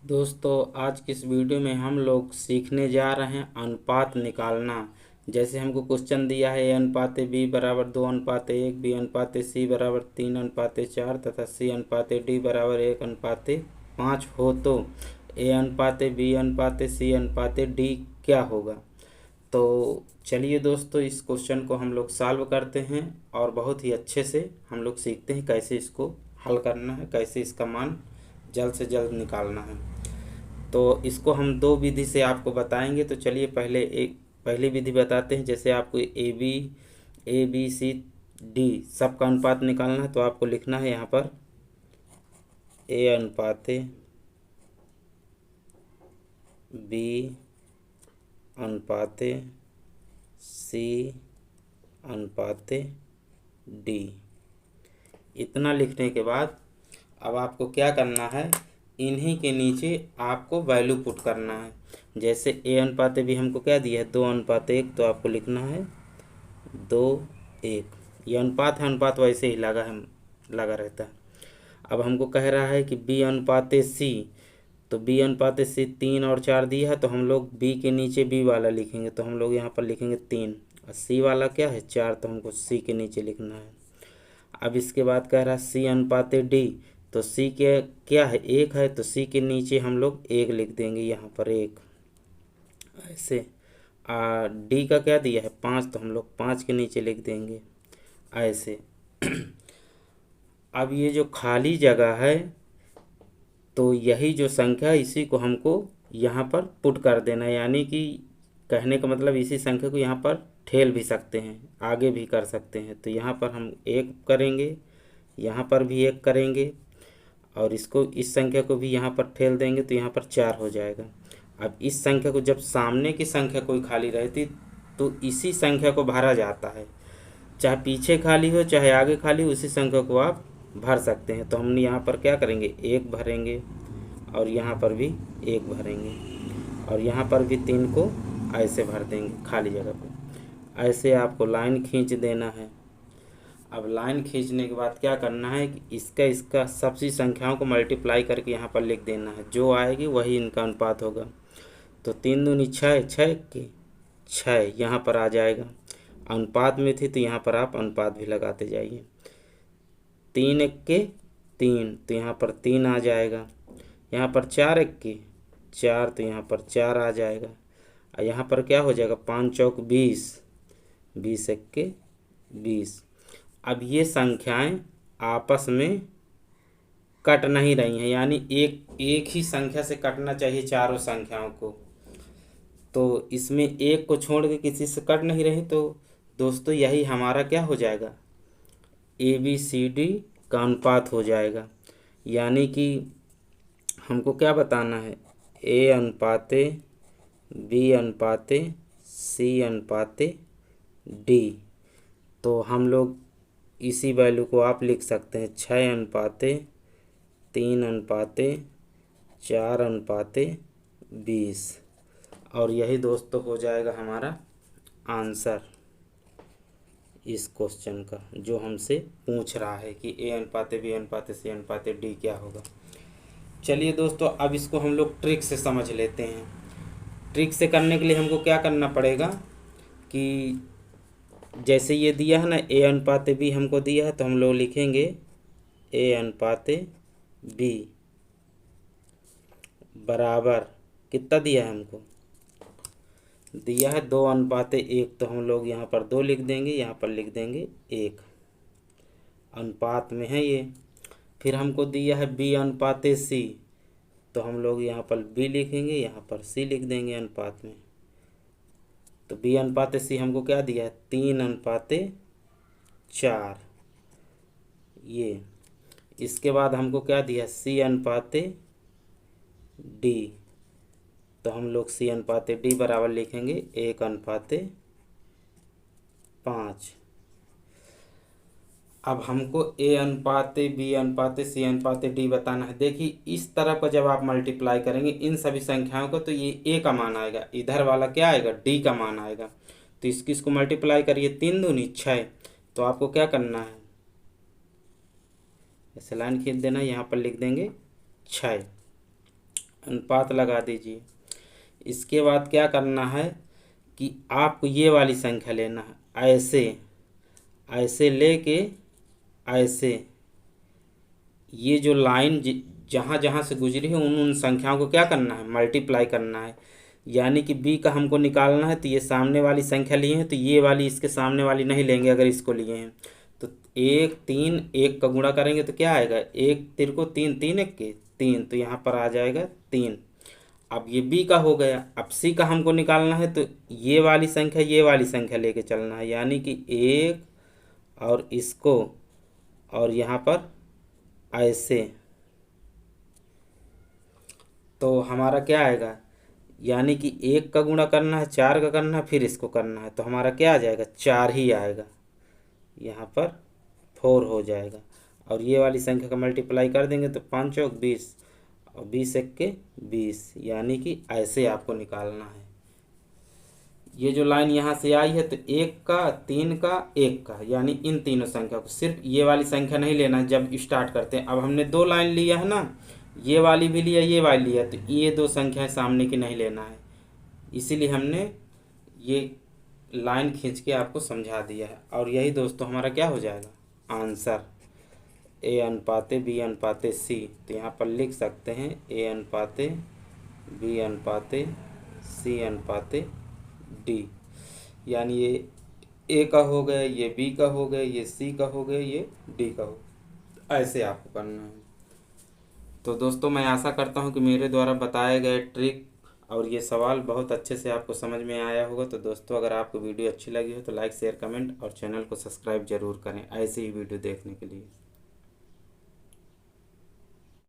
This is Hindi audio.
दोस्तों आज की इस वीडियो में हम लोग सीखने जा रहे हैं अनुपात निकालना। जैसे हमको क्वेश्चन दिया है A/B = 2:1, B/C = 3:4 तथा C/D = 1:5 हो तो A/B/C/D क्या होगा। तो चलिए दोस्तों इस क्वेश्चन को हम लोग सॉल्व करते हैं और बहुत ही अच्छे से हम लोग सीखते हैं कैसे इसको हल करना है, कैसे इसका मान जल्द से जल्द निकालना है। तो इसको हम दो विधि से आपको बताएंगे। तो चलिए पहली विधि बताते हैं। जैसे आपको A B C D सबका अनुपात निकालना है तो आपको लिखना है यहाँ पर A/B/C/D। इतना लिखने के बाद अब आपको क्या करना है, इन्हीं के नीचे आपको वैल्यू पुट करना है। जैसे A/B हमको क्या दिया है 2:1, तो आपको लिखना है 2:1। ये अनुपात है, अनुपात वैसे ही लगा रहता है। अब हमको कह रहा है कि B/C, तो B/C 3 और 4 दिया है तो हम लोग B के नीचे B वाला लिखेंगे, तो हम लोग यहाँ पर लिखेंगे 3 और C वाला क्या है 4, तो हमको C के नीचे लिखना है। अब इसके बाद कह रहा है C/D, तो C के क्या है 1 है, तो C के नीचे हम लोग 1 लिख देंगे यहाँ पर 1 ऐसे। D का क्या दिया है 5, तो हम लोग 5 के नीचे लिख देंगे ऐसे। अब ये जो खाली जगह है तो यही जो संख्या इसी को हमको यहाँ पर पुट कर देना है, यानी कि कहने का मतलब इसी संख्या को यहाँ पर ठेल भी सकते हैं, आगे भी कर सकते हैं। तो यहाँ पर हम 1 करेंगे, यहाँ पर भी 1 करेंगे और इसको इस संख्या को भी यहाँ पर ठेल देंगे तो यहाँ पर 4 हो जाएगा। अब इस संख्या को जब सामने की संख्या कोई खाली रहती तो इसी संख्या को भरा जाता है, चाहे पीछे खाली हो चाहे आगे खाली हो, उसी संख्या को आप भर सकते हैं। तो हम यहाँ पर क्या करेंगे 1 भरेंगे और यहाँ पर भी 1 भरेंगे और यहाँ पर भी 3 को ऐसे भर देंगे खाली जगह पर। ऐसे आपको लाइन खींच देना है। अब लाइन खींचने के बाद क्या करना है कि इसका सबसी संख्याओं को मल्टीप्लाई करके यहाँ पर लिख देना है, जो आएगी वही इनका अनुपात होगा। तो 3 दूनी 6, 6 के 6 यहाँ पर आ जाएगा। अनुपात में थी तो यहाँ पर आप अनुपात भी लगाते जाइए। 3 1 3, तो यहाँ पर 3 आ जाएगा। यहाँ पर 4 1 4, तो यहाँ पर 4 आ जाएगा। और यहाँ पर क्या हो जाएगा 5 चौक 20, 20 1 20। अब ये संख्याएं आपस में कट नहीं रही हैं, यानी एक ही संख्या से कटना चाहिए चारों संख्याओं को। तो इसमें एक को छोड़ के किसी से कट नहीं रही, तो दोस्तों यही हमारा क्या हो जाएगा ABCD का अनुपात हो जाएगा। यानी कि हमको क्या बताना है A/B/C/D। तो हम लोग इसी वैल्यू को आप लिख सकते हैं 6:3:4:20। और यही दोस्तों हो जाएगा हमारा आंसर इस क्वेश्चन का, जो हमसे पूछ रहा है कि A/B/C/D क्या होगा। चलिए दोस्तों अब इसको हम लोग ट्रिक से समझ लेते हैं। ट्रिक से करने के लिए हमको क्या करना पड़ेगा कि जैसे ये दिया है ना A/B हमको दिया है, तो हम लोग लिखेंगे A/B बराबर कितना दिया है हमको दिया है 2:1, तो हम लोग यहाँ पर 2 लिख देंगे, यहाँ पर लिख देंगे 1, अनुपात में है ये। फिर हमको दिया है B/C, तो हम लोग यहाँ पर B लिखेंगे, यहाँ पर C लिख देंगे अनुपात में। तो B/C हमको क्या दिया है 3:4 ये। इसके बाद हमको क्या दिया C/D, तो हम लोग C/D बराबर लिखेंगे 1:5। अब हमको A/B/C/D बताना है। देखिए इस तरफ का जब आप मल्टीप्लाई करेंगे इन सभी संख्याओं को, तो ये A का मान आएगा, इधर वाला क्या आएगा D का मान आएगा। तो इसको मल्टीप्लाई करिए 3 दूनी 6, तो आपको क्या करना है ऐसे लाइन खींच देना, यहाँ पर लिख देंगे 6। अनुपात लगा दीजिए। इसके बाद क्या करना है कि आपको ये वाली संख्या लेना है, ऐसे ऐसे लेके ऐसे, ये जो लाइन जहाँ जहाँ से गुजरी है उन उन संख्याओं को क्या करना है, मल्टीप्लाई करना है। यानी कि बी का हमको निकालना है, तो ये सामने वाली संख्या लिए हैं तो ये वाली इसके सामने वाली नहीं लेंगे। अगर इसको लिए हैं तो 1 3 1 का गुणा करेंगे तो क्या आएगा, 1 3 को 3 3 1 के 3, तो यहाँ पर आ जाएगा 3। अब ये बी का हो गया। अब सी का हमको निकालना है, तो ये वाली संख्या लेके चलना है, यानी कि 1 और इसको और यहाँ पर ऐसे, तो हमारा क्या आएगा, यानी कि 1 का गुणा करना है, 4 का करना है, फिर इसको करना है, तो हमारा क्या आ जाएगा, 4 ही आएगा। यहाँ पर 4 हो जाएगा। और ये वाली संख्या का मल्टीप्लाई कर देंगे तो 5 चौक 20 और 20 एक के 20, यानी कि ऐसे आपको निकालना है। ये जो लाइन यहाँ से आई है तो 1 का 3 का 1 का, यानी इन तीनों संख्या को, सिर्फ ये वाली संख्या नहीं लेना है जब स्टार्ट करते हैं। अब हमने 2 लाइन लिया है ना, ये वाली भी लिया ये वाली लिया, तो ये 2 संख्याएं सामने की नहीं लेना है, इसीलिए हमने ये लाइन खींच के आपको समझा दिया है। और यही दोस्तों हमारा क्या हो जाएगा आंसर, ए अनुपाते बी अनुपाते सी। तो यहाँ पर लिख सकते हैं ए अनुपाते बी अनुपाते सी अनुपाते डी, यानी ये ए का हो गया, ये बी का हो गया, ये सी का हो गया, ये डी का हो, ऐसे आपको करना है। तो दोस्तों मैं आशा करता हूँ कि मेरे द्वारा बताए गए ट्रिक और ये सवाल बहुत अच्छे से आपको समझ में आया होगा। तो दोस्तों अगर आपको वीडियो अच्छी लगी हो तो लाइक शेयर कमेंट और चैनल को सब्सक्राइब जरूर करें ऐसे ही वीडियो देखने के लिए।